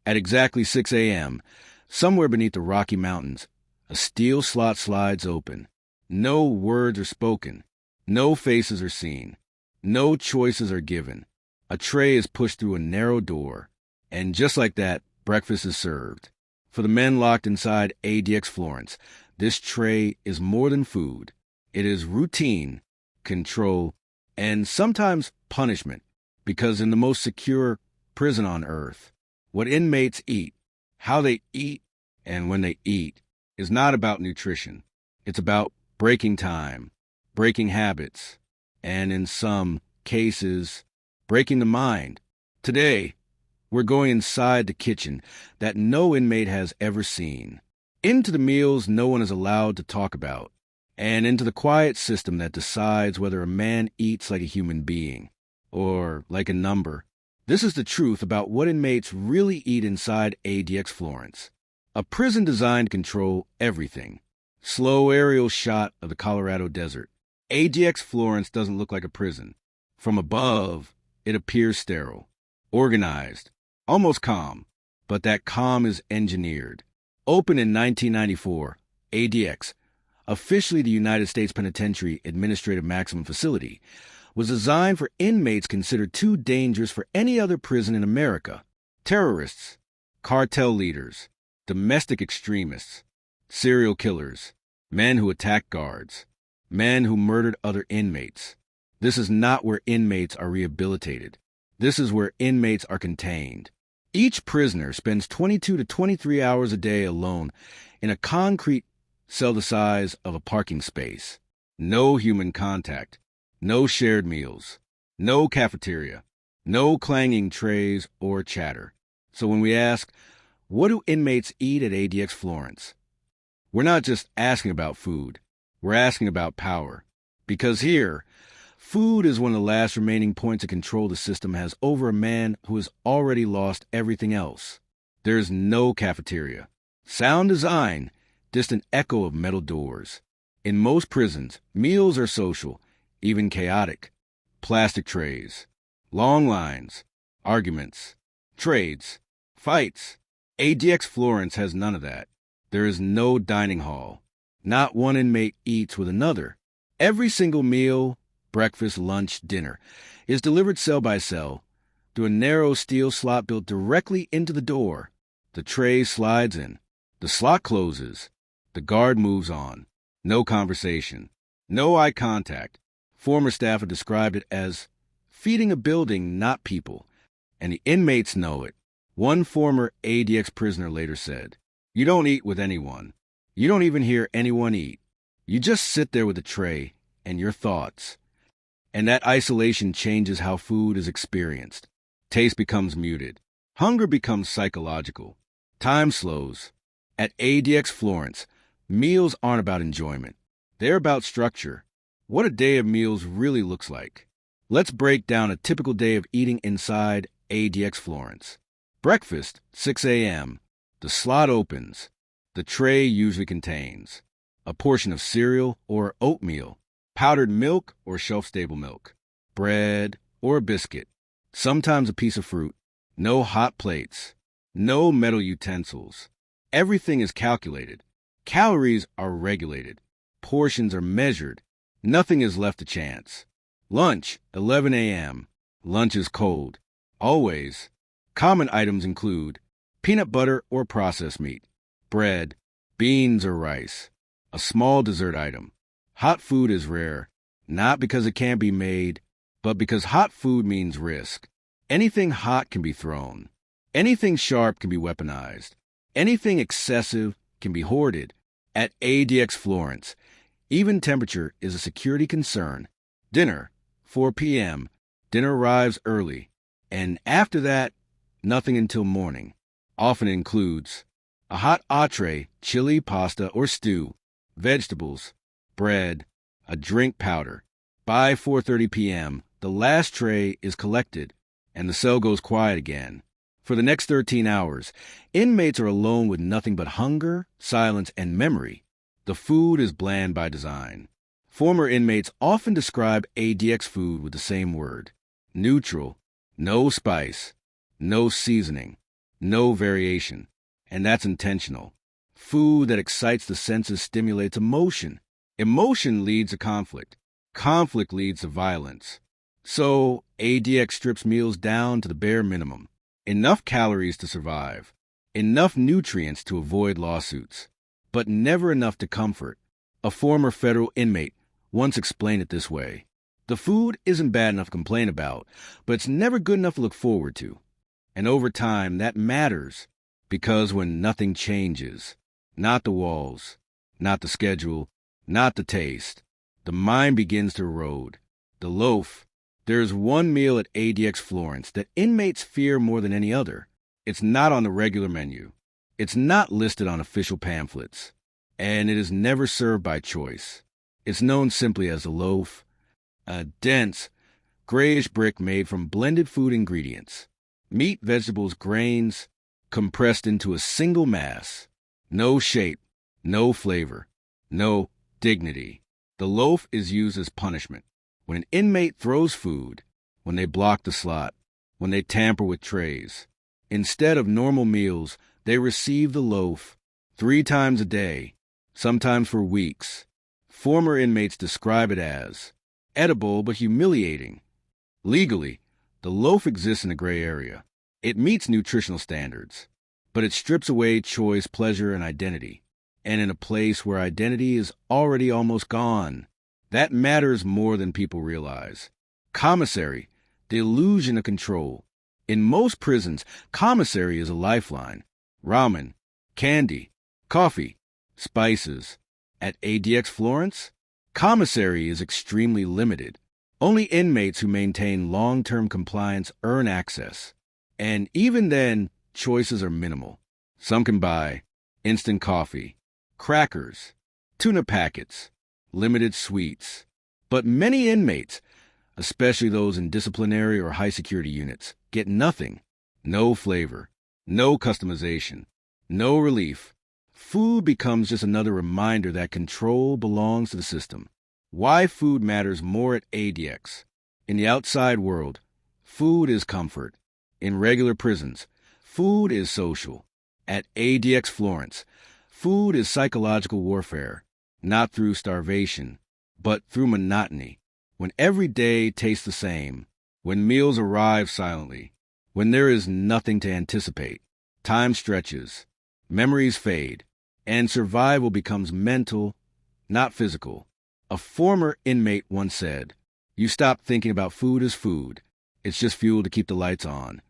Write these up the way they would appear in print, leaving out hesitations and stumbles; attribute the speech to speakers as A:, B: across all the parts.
A: At exactly 6 a.m., somewhere beneath the Rocky Mountains, a steel slot slides open. No words are spoken. No faces are seen. No choices are given. A tray is pushed through a narrow door. And just like that, breakfast is served. For the men locked inside ADX Florence, this tray is more than food. It is routine, control, and sometimes punishment, because in the most secure prison on earth, what inmates eat, how they eat, and when they eat is not about nutrition. It's about breaking time, breaking habits, and in some cases, breaking the mind. Today, we're going inside the kitchen that no inmate has ever seen, into the meals no one is allowed to talk about, and into the quiet system that decides whether a man eats like a human being or like a number. This is the truth about what inmates really eat inside ADX Florence, a prison designed to control everything. Slow aerial shot of the Colorado desert. ADX Florence doesn't look like a prison. From above, it appears sterile, organized, almost calm, but that calm is engineered. Opened in 1994, ADX, officially the United States Penitentiary Administrative Maximum Facility, was designed for inmates considered too dangerous for any other prison in America. Terrorists, cartel leaders, domestic extremists, serial killers, men who attacked guards, men who murdered other inmates. This is not where inmates are rehabilitated. This is where inmates are contained. Each prisoner spends 22 to 23 hours a day alone in a concrete cell the size of a parking space. No human contact, no shared meals, no cafeteria, no clanging trays or chatter. So when we ask, what do inmates eat at ADX Florence? We're not just asking about food. We're asking about power. Because here, food is one of the last remaining points of control the system has over a man who has already lost everything else. There's no cafeteria. Sound design, distant echo of metal doors. In most prisons, meals are social, even chaotic. Plastic trays, long lines, arguments, trades, fights. ADX Florence has none of that. There is no dining hall. Not one inmate eats with another. Every single meal, breakfast, lunch, dinner, is delivered cell by cell through a narrow steel slot built directly into the door. The tray slides in. The slot closes. The guard moves on. No conversation. No eye contact. Former staff have described it as feeding a building, not people. And the inmates know it. One former ADX prisoner later said, "You don't eat with anyone. You don't even hear anyone eat. You just sit there with a tray and your thoughts." And that isolation changes how food is experienced. Taste becomes muted. Hunger becomes psychological. Time slows. At ADX Florence, meals aren't about enjoyment. They're about structure. What a day of meals really looks like. Let's break down a typical day of eating inside ADX Florence. Breakfast, 6 a.m. The slot opens. The tray usually contains a portion of cereal or oatmeal, powdered milk or shelf-stable milk, bread or a biscuit, sometimes a piece of fruit. No hot plates, no metal utensils. Everything is calculated. Calories are regulated. Portions are measured. Nothing is left to chance. Lunch, 11 a.m. Lunch is cold. Always. Common items include peanut butter or processed meat, bread, beans or rice, a small dessert item. Hot food is rare, not because it can't be made, but because hot food means risk. Anything hot can be thrown. Anything sharp can be weaponized. Anything excessive can be hoarded. At ADX Florence, even temperature is a security concern. Dinner, 4 p.m. Dinner arrives early, and after that, nothing until morning. Often includes a hot entree, chili, pasta, or stew, vegetables, bread, a drink powder. By 4:30 p.m., the last tray is collected, and the cell goes quiet again. For the next 13 hours, inmates are alone with nothing but hunger, silence, and memory. The food is bland by design. Former inmates often describe ADX food with the same word: neutral, no spice, no seasoning. no variation, and that's intentional. Food that excites the senses stimulates emotion. Emotion leads to conflict. Conflict leads to violence. So, ADX strips meals down to the bare minimum. Enough calories to survive. Enough nutrients to avoid lawsuits. But never enough to comfort. A former federal inmate once explained it this way. The food isn't bad enough to complain about, but it's never good enough to look forward to. And over time, that matters, because when nothing changes, not the walls, not the schedule, not the taste, the mind begins to erode. The loaf. There's one meal at ADX Florence that inmates fear more than any other. It's not on the regular menu. It's not listed on official pamphlets. And it is never served by choice. It's known simply as the loaf, a dense, grayish brick made from blended food ingredients. Meat, vegetables, grains, compressed into a single mass. No shape, no flavor, no dignity. The loaf is used as punishment. When an inmate throws food, when they block the slot, when they tamper with trays, instead of normal meals, they receive the loaf 3 times a day, sometimes for weeks. Former inmates describe it as edible but humiliating. Legally, the loaf exists in a gray area. It meets nutritional standards, but it strips away choice, pleasure, and identity. And in a place where identity is already almost gone, that matters more than people realize. Commissary, the illusion of control. In most prisons, commissary is a lifeline. Ramen, candy, coffee, spices. At ADX Florence, commissary is extremely limited. Only inmates who maintain long-term compliance earn access. And even then, choices are minimal. Some can buy instant coffee, crackers, tuna packets, limited sweets. But many inmates, especially those in disciplinary or high-security units, get nothing. No flavor, no customization, no relief. Food becomes just another reminder that control belongs to the system. Why food matters more at ADX. In the outside world, food is comfort. In regular prisons, food is social. At ADX Florence, food is psychological warfare, not through starvation, but through monotony. When every day tastes the same, when meals arrive silently, when there is nothing to anticipate, time stretches, memories fade, and survival becomes mental, not physical. A former inmate once said, "You stop thinking about food as food. It's just fuel to keep the lights on."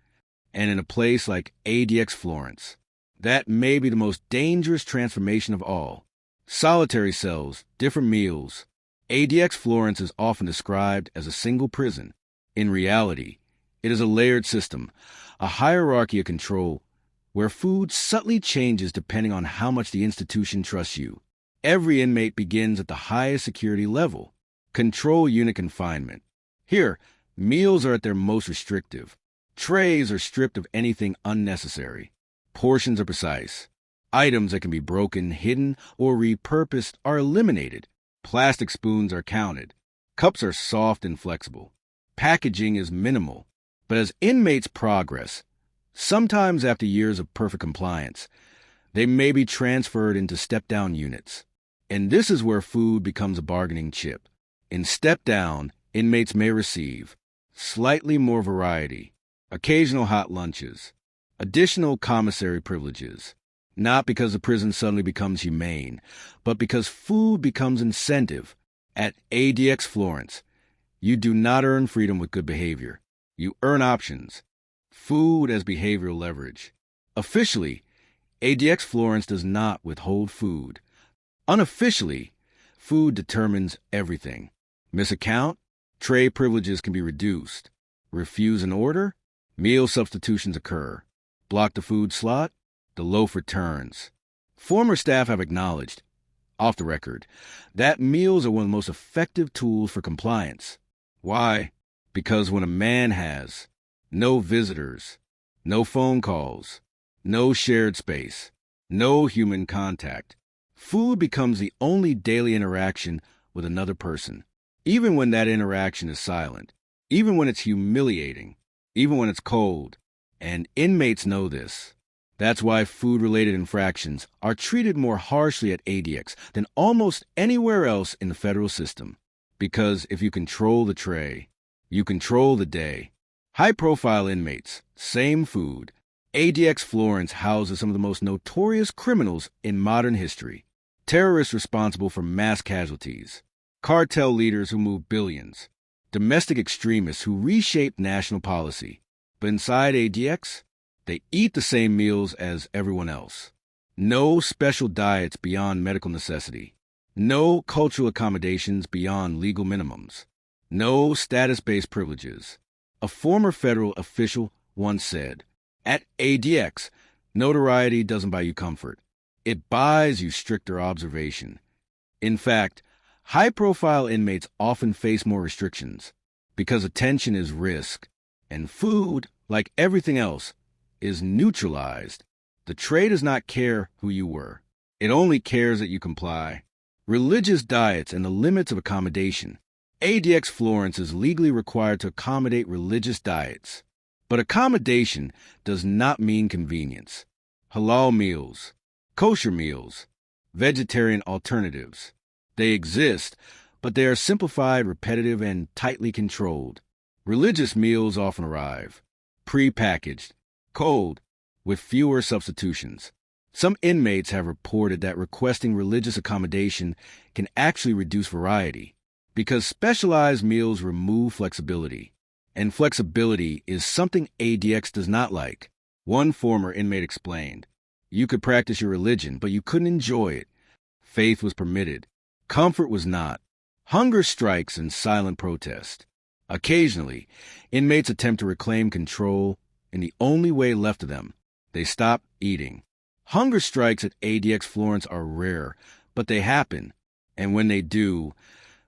A: And in a place like ADX Florence, that may be the most dangerous transformation of all. Solitary cells, different meals. ADX Florence is often described as a single prison. In reality, it is a layered system, a hierarchy of control, where food subtly changes depending on how much the institution trusts you. Every inmate begins at the highest security level, control unit confinement. Here, meals are at their most restrictive. Trays are stripped of anything unnecessary. Portions are precise. Items that can be broken, hidden, or repurposed are eliminated. Plastic spoons are counted. Cups are soft and flexible. Packaging is minimal. But as inmates progress, sometimes after years of perfect compliance, they may be transferred into step-down units. And this is where food becomes a bargaining chip. In step-down, inmates may receive slightly more variety, occasional hot lunches, additional commissary privileges, not because the prison suddenly becomes humane, but because food becomes incentive. At ADX Florence, you do not earn freedom with good behavior. You earn options. Food as behavioral leverage. Officially, ADX Florence does not withhold food. Unofficially, food determines everything. Miss a count? Tray privileges can be reduced. Refuse an order? Meal substitutions occur. Block the food slot? The loaf returns. Former staff have acknowledged, off the record, that meals are one of the most effective tools for compliance. Why? Because when a man has no visitors, no phone calls, no shared space, no human contact, food becomes the only daily interaction with another person. Even when that interaction is silent, even when it's humiliating, even when it's cold. And inmates know this. That's why food-related infractions are treated more harshly at ADX than almost anywhere else in the federal system. Because if you control the tray, you control the day. High-profile inmates, same food. ADX Florence houses some of the most notorious criminals in modern history. Terrorists responsible for mass casualties. Cartel leaders who move billions. Domestic extremists who reshape national policy. But inside ADX, they eat the same meals as everyone else. No special diets beyond medical necessity. No cultural accommodations beyond legal minimums. No status-based privileges. A former federal official once said, "At ADX, notoriety doesn't buy you comfort. It buys you stricter observation." In fact, high-profile inmates often face more restrictions because attention is risk, and food, like everything else, is neutralized. The tray does not care who you were. It only cares that you comply. Religious diets and the limits of accommodation. ADX Florence is legally required to accommodate religious diets. But accommodation does not mean convenience. Halal meals, kosher meals, vegetarian alternatives. They exist, but they are simplified, repetitive, and tightly controlled. Religious meals often arrive, pre-packaged, cold, with fewer substitutions. Some inmates have reported that requesting religious accommodation can actually reduce variety, because specialized meals remove flexibility. And flexibility is something ADX does not like. One former inmate explained, "You could practice your religion, but you couldn't enjoy it. Faith was permitted. Comfort was not. Hunger strikes and silent protest. Occasionally, inmates attempt to reclaim control in the only way left to them. They stop eating. Hunger strikes at ADX Florence are rare, but they happen. And when they do,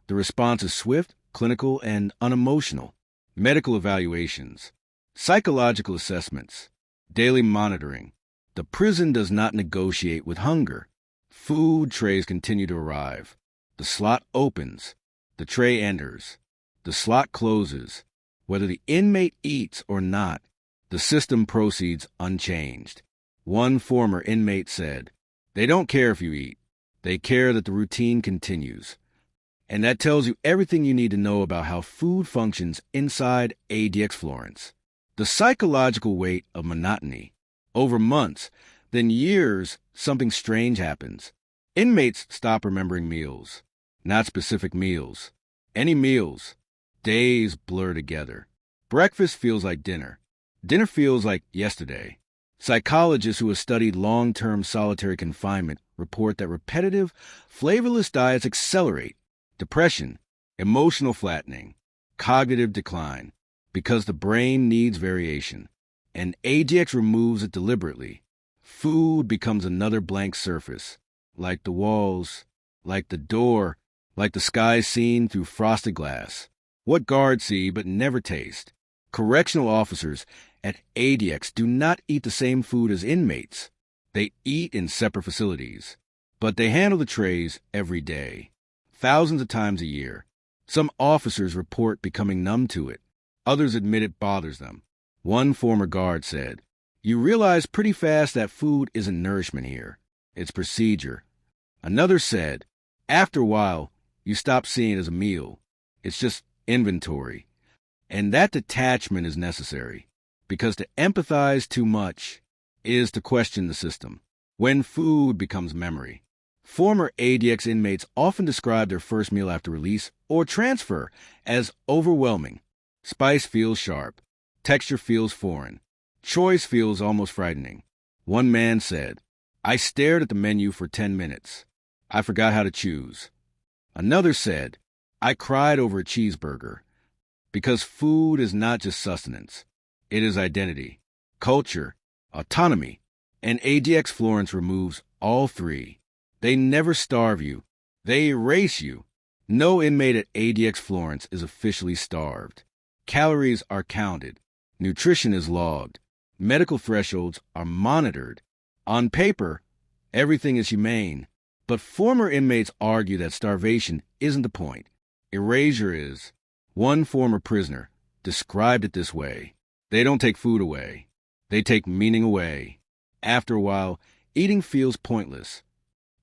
A: the response is swift, clinical, and unemotional. Medical evaluations, psychological assessments, daily monitoring. The prison does not negotiate with hunger. Food trays continue to arrive. The slot opens. The tray enters. The slot closes. Whether the inmate eats or not, the system proceeds unchanged. One former inmate said, "They don't care if you eat. They care that the routine continues." And that tells you everything you need to know about how food functions inside ADX Florence. The psychological weight of monotony. Over months, then years, something strange happens. Inmates stop remembering meals. Not specific meals. Any meals. Days blur together. Breakfast feels like dinner. Dinner feels like yesterday. Psychologists who have studied long-term solitary confinement report that repetitive, flavorless diets accelerate depression, emotional flattening, cognitive decline, because the brain needs variation, and ADX removes it deliberately. Food becomes another blank surface, like the walls, like the door, like the sky seen through frosted glass. What guards see but never taste. Correctional officers at ADX do not eat the same food as inmates. They eat in separate facilities, but they handle the trays every day. Thousands of times a year. Some officers report becoming numb to it. Others admit it bothers them. One former guard said, "You realize pretty fast that food isn't nourishment here. It's procedure." Another said, "After a while, you stop seeing it as a meal. It's just inventory." And that detachment is necessary, because to empathize too much is to question the system. When food becomes memory. Former ADX inmates often describe their first meal after release or transfer as overwhelming. Spice feels sharp. Texture feels foreign. Choice feels almost frightening. One man said, "I stared at the menu for 10 minutes. I forgot how to choose." Another said, "I cried over a cheeseburger." Because food is not just sustenance. It is identity, culture, autonomy, and ADX Florence removes all three. They never starve you. They erase you. No inmate at ADX Florence is officially starved. Calories are counted. Nutrition is logged. Medical thresholds are monitored. On paper, everything is humane. But former inmates argue that starvation isn't the point. Erasure is. One former prisoner described it this way: "They don't take food away. They take meaning away." After a while, eating feels pointless.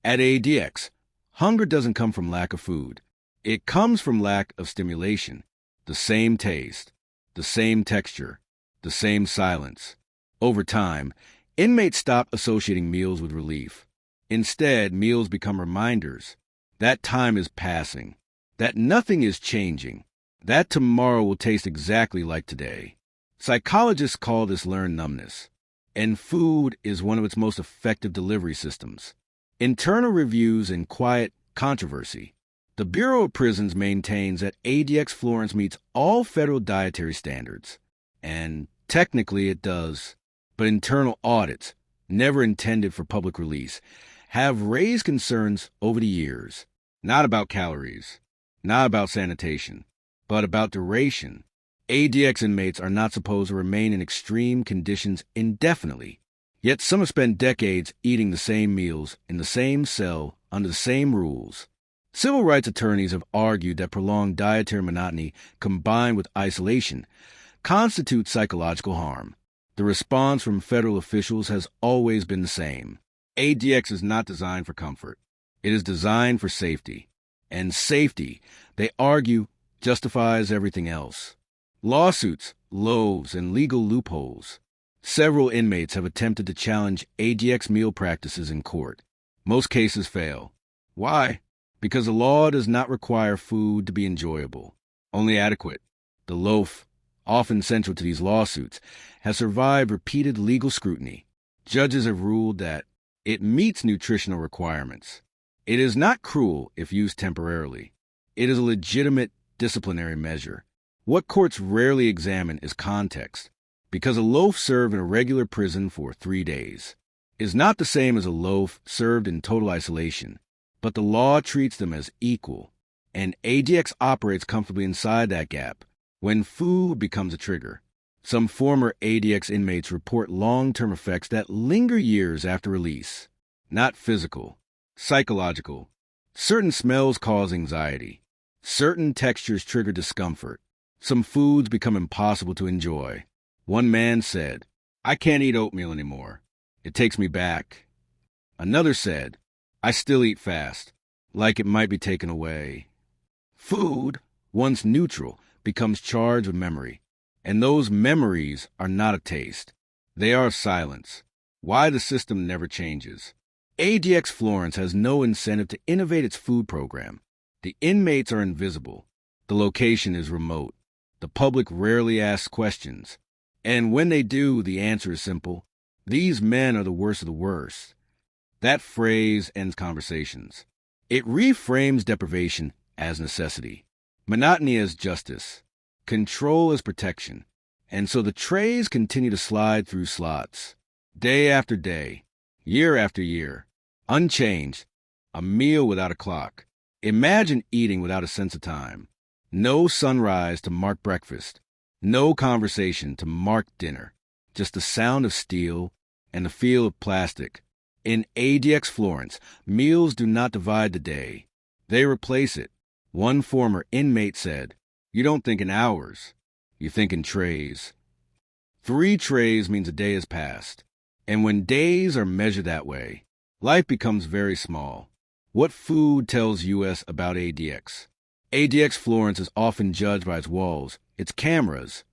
A: At ADX, hunger doesn't come from lack of food. It comes from lack of stimulation. The same taste, the same texture, the same silence. Over time, inmates stop associating meals with relief. Instead, meals become reminders that time is passing, that nothing is changing, that tomorrow will taste exactly like today. Psychologists call this learned numbness, and food is one of its most effective delivery systems. Internal reviews and quiet controversy. The Bureau of Prisons maintains that ADX Florence meets all federal dietary standards. And technically it does. But internal audits, never intended for public release, have raised concerns over the years. Not about calories, not about sanitation, but about duration. ADX inmates are not supposed to remain in extreme conditions indefinitely. Yet some have spent decades eating the same meals in the same cell under the same rules. Civil rights attorneys have argued that prolonged dietary monotony combined with isolation constitutes psychological harm. The response from federal officials has always been the same. ADX is not designed for comfort. It is designed for safety. And safety, they argue, justifies everything else. Lawsuits, loaves, and legal loopholes. Several inmates have attempted to challenge ADX meal practices in court. Most cases fail. Why? Because the law does not require food to be enjoyable, only adequate. The loaf, often central to these lawsuits, has survived repeated legal scrutiny. Judges have ruled that it meets nutritional requirements. It is not cruel if used temporarily. It is a legitimate disciplinary measure. What courts rarely examine is context, because a loaf served in a regular prison for 3 days is not the same as a loaf served in total isolation. But the law treats them as equal, and ADX operates comfortably inside that gap when food becomes a trigger. Some former ADX inmates report long-term effects that linger years after release. Not physical, psychological. Certain smells cause anxiety. Certain textures trigger discomfort. Some foods become impossible to enjoy. One man said, "I can't eat oatmeal anymore. It takes me back." Another said, "I still eat fast, like it might be taken away." Food, once neutral, becomes charged with memory. And those memories are not of taste. They are of silence. Why the system never changes. ADX Florence has no incentive to innovate its food program. The inmates are invisible. The location is remote. The public rarely asks questions. And when they do, the answer is simple. These men are the worst of the worst. That phrase ends conversations. It reframes deprivation as necessity, monotony as justice, control as protection. And so the trays continue to slide through slots, day after day, year after year, unchanged, a meal without a clock. Imagine eating without a sense of time. No sunrise to mark breakfast, no conversation to mark dinner, just the sound of steel and the feel of plastic. In ADX Florence, meals do not divide the day. They replace it. One former inmate said, "You don't think in hours, you think in trays." 3 trays means a day has passed. And when days are measured that way, life becomes very small. What food tells us about ADX? ADX Florence is often judged by its walls, its cameras,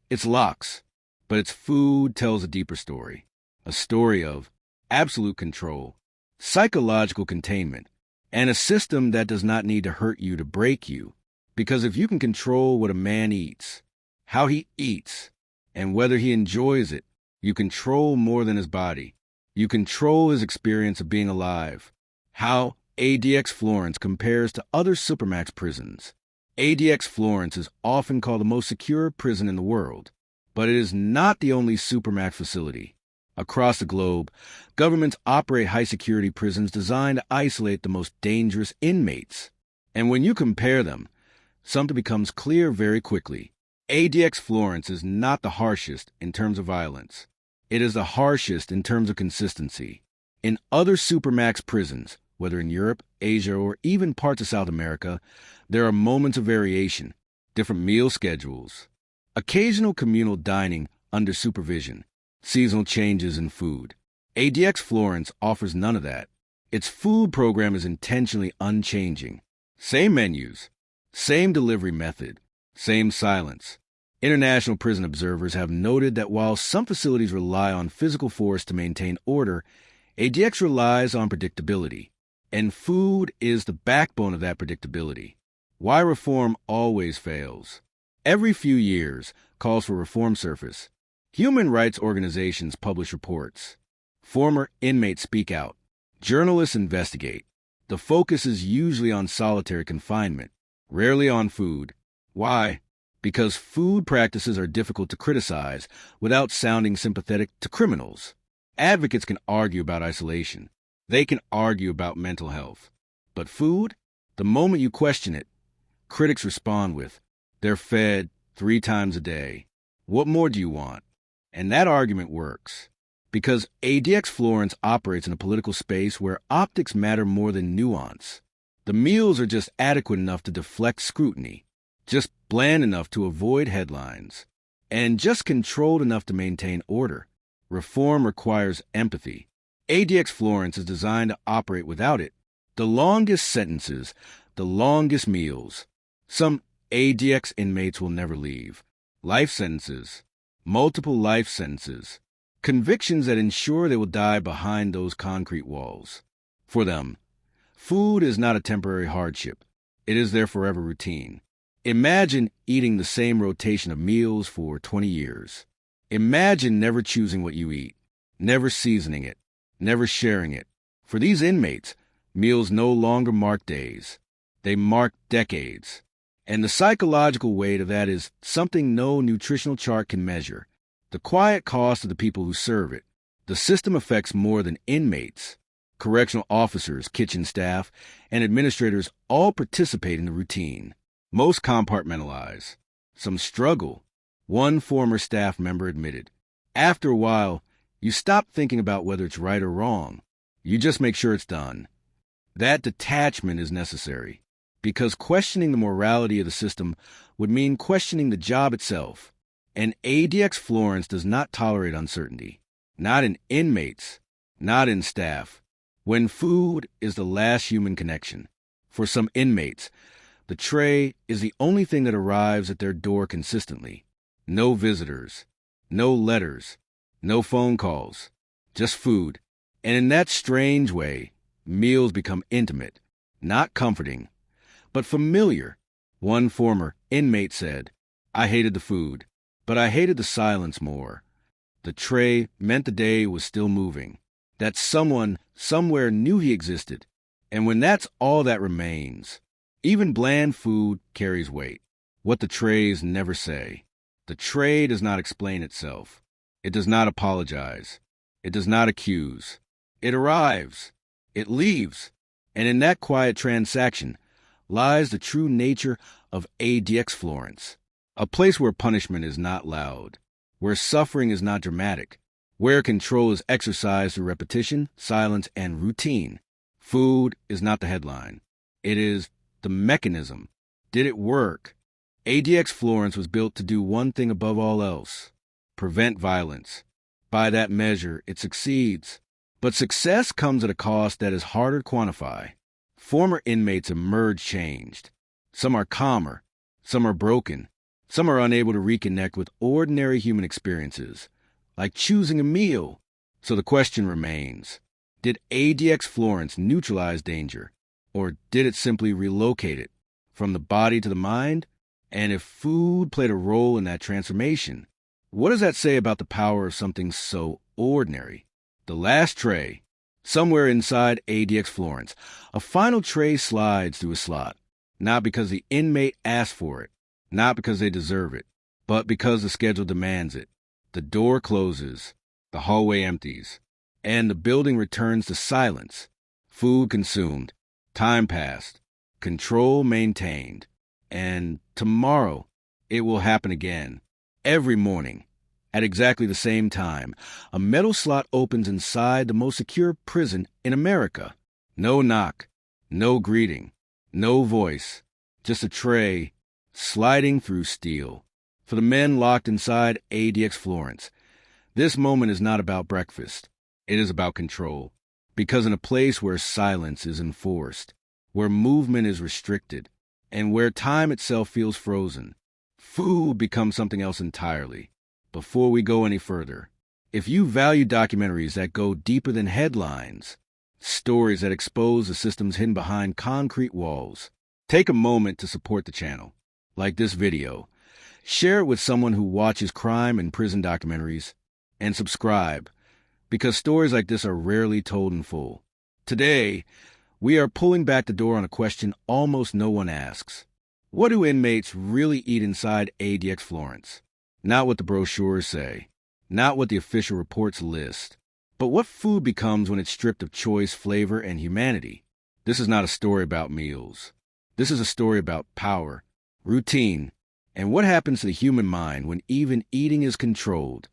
A: its locks. But its food tells a deeper story. A story of absolute control, psychological containment, and a system that does not need to hurt you to break you. Because if you can control what a man eats, how he eats, and whether he enjoys it, you control more than his body. You control his experience of being alive. How ADX Florence compares to other Supermax prisons. ADX Florence is often called the most secure prison in the world, but it is not the only Supermax facility. Across the globe, governments operate high-security prisons designed to isolate the most dangerous inmates. And when you compare them, something becomes clear very quickly. ADX Florence is not the harshest in terms of violence. It is the harshest in terms of consistency. In other Supermax prisons, whether in Europe, Asia, or even parts of South America, there are moments of variation, different meal schedules, occasional communal dining under supervision, seasonal changes in food. ADX Florence offers none of that. Its food program is intentionally unchanging. Same menus, same delivery method, same silence. International prison observers have noted that while some facilities rely on physical force to maintain order, ADX relies on predictability. And food is the backbone of that predictability. Why reform always fails. Every few years, calls for reform surface. Human rights organizations publish reports. Former inmates speak out. Journalists investigate. The focus is usually on solitary confinement, rarely on food. Why? Because food practices are difficult to criticize without sounding sympathetic to criminals. Advocates can argue about isolation. They can argue about mental health. But food? The moment you question it, critics respond with, "They're fed 3 times a day. What more do you want?" And that argument works. Because ADX Florence operates in a political space where optics matter more than nuance. The meals are just adequate enough to deflect scrutiny, just bland enough to avoid headlines, and just controlled enough to maintain order. Reform requires empathy. ADX Florence is designed to operate without it. The longest sentences, the longest meals. Some ADX inmates will never leave. Life sentences, multiple life sentences. Convictions that ensure they will die behind those concrete walls. For them, food is not a temporary hardship. It is their forever routine. Imagine eating the same rotation of meals for 20 years. Imagine never choosing what you eat, never seasoning it, never sharing it. For these inmates, meals no longer mark days. They mark decades. And the psychological weight of that is something no nutritional chart can measure. The quiet cost of the people who serve it. The system affects more than inmates. Correctional officers, kitchen staff, and administrators all participate in the routine. Most compartmentalize. Some struggle. One former staff member admitted. After a while, you stop thinking about whether it's right or wrong. You just make sure it's done. That detachment is necessary, because questioning the morality of the system would mean questioning the job itself. And ADX Florence does not tolerate uncertainty. Not in inmates, not in staff. When food is the last human connection. For some inmates, the tray is the only thing that arrives at their door consistently. No visitors, no letters, no phone calls, just food. And in that strange way, meals become intimate, not comforting, but familiar. One former inmate said, "I hated the food, but I hated the silence more." The tray meant the day was still moving, that someone somewhere knew he existed. And when that's all that remains, even bland food carries weight. What the trays never say. The tray does not explain itself. It does not apologize. It does not accuse. It arrives. It leaves. And in that quiet transaction lies the true nature of ADX Florence. A place where punishment is not loud, where suffering is not dramatic, where control is exercised through repetition, silence, and routine. Food is not the headline. It is the mechanism. Did it work? ADX Florence was built to do one thing above all else: prevent violence. By that measure, it succeeds. But success comes at a cost that is harder to quantify. Former inmates emerge changed. Some are calmer. Some are broken. Some are unable to reconnect with ordinary human experiences, like choosing a meal. So the question remains, did ADX Florence neutralize danger, or did it simply relocate it from the body to the mind? And if food played a role in that transformation, what does that say about the power of something so ordinary? The last tray, somewhere inside ADX Florence, a final tray slides through a slot, not because the inmate asked for it, not because they deserve it, but because the schedule demands it. The door closes, the hallway empties, and the building returns to silence. Food consumed, time passed, control maintained, and tomorrow it will happen again. Every morning, at exactly the same time, a metal slot opens inside the most secure prison in America. No knock, no greeting, no voice, just a tray sliding through steel. For the men locked inside ADX Florence, this moment is not about breakfast. It is about control. Because in a place where silence is enforced, where movement is restricted, and where time itself feels frozen, food becomes something else entirely. Before we go any further, if you value documentaries that go deeper than headlines, stories that expose the systems hidden behind concrete walls, take a moment to support the channel. Like this video, share it with someone who watches crime and prison documentaries, and subscribe, because stories like this are rarely told in full. Today, we are pulling back the door on a question almost no one asks. What do inmates really eat inside ADX Florence? Not what the brochures say, not what the official reports list, but what food becomes when it's stripped of choice, flavor, and humanity. This is not a story about meals. This is a story about power, routine, and what happens to the human mind when even eating is controlled.